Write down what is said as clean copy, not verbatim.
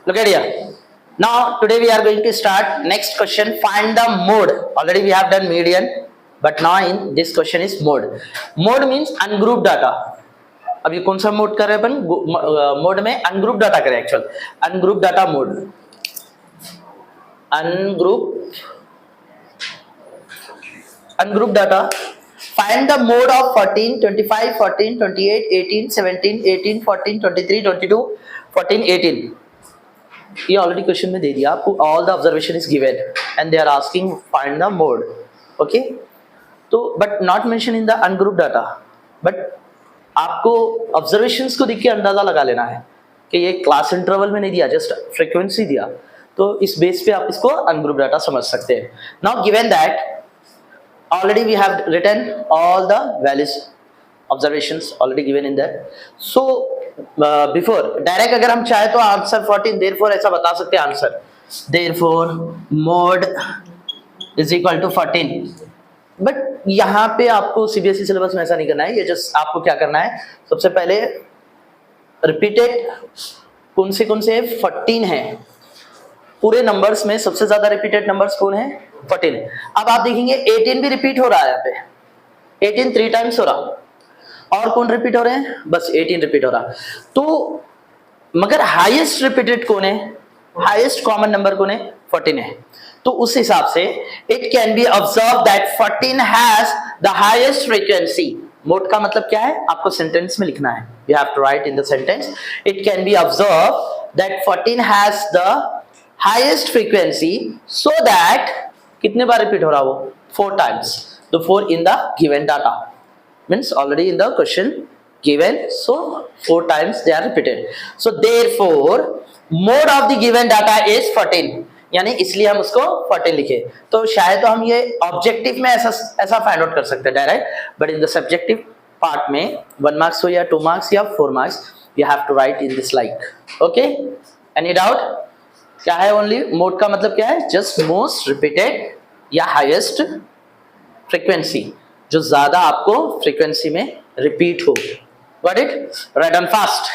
Look at here. Now today we are going to start next question. Find the mode. Already we have done median, but now in this question is mode. Mode means ungrouped data. अब ये कौन सा mode कर रहे हैं अपन? Mode में ungroup data करें actual. Ungroup data mode. Ungroup data. Find the mode of 14, 25, 14, 28, 18, 17, 18, 14, 23, 22, 14, 18. ये ऑलरेडी क्वेश्चन में दे दिया आपको. All the observation is given and they are asking find the mode. Okay, तो but not mention in the ungroup data. But आपको observations को देख के अंदाजा लगा लेना है कि ये क्लास इंटरवल में नहीं दिया, जस्ट फ्रीक्वेंसी दिया. तो इस बेस पे आप इसको अनग्रुप डाटा समझ सकते हैं. Now given that already we have written all the values observations already given in that. So before direct अगर हम चाहे तो आंसर 14 therefore ऐसा बता सकते हैं answer. therefore mode is equal to 14. But यहाँ पे आपको सीबीएसई सिलेबस में ऐसा नहीं करना है. ये जस्ट आपको क्या करना है, सबसे पहले रिपीटेड कौन से 14 है पूरे नंबर्स में. सबसे ज्यादा रिपीटेड नंबर्स कौन है? 14. अब आप देखेंगे 18 भी रिपीट हो रहा है. यहाँ पे 18 3 टाइम्स हो रहा. और कौन रिपीट हो रहे हैं? बस 18 रिपीट हो रहा. तो मगर हाईएस्ट रिपीटेड कौन है? हाईएस्ट कॉमन नंबर कौन है? 14 है. तो उस हिसाब से it can be observe that 14 has the highest frequency. Mode का मतलब क्या है आपको सेंटेंस में लिखना है. You have to write in the sentence. It can be observe that 14 has the highest frequency so that कितने बार रिपीट हो रहा वो? 4 times. तो 4 in the given data means already in the question given, so 4 times they are repeated. So therefore mode of the given data is 14. यानी इसलिए हम उसको 14 लिखे. तो शायद तो हम ये ऑब्जेक्टिव में ऐसा फाइंड आउट कर सकते हैं direct, but in the subjective part में 1 marks हो या 2 marks या 4 marks you have to write in this like. Okay, any doubt? क्या है? ओनली मोड का मतलब क्या है? जस्ट मोस्ट रिपीटेड या हाईएस्ट फ्रीक्वेंसी, जो ज्यादा आपको फ्रीक्वेंसी में रिपीट हो. Got it? Right on fast.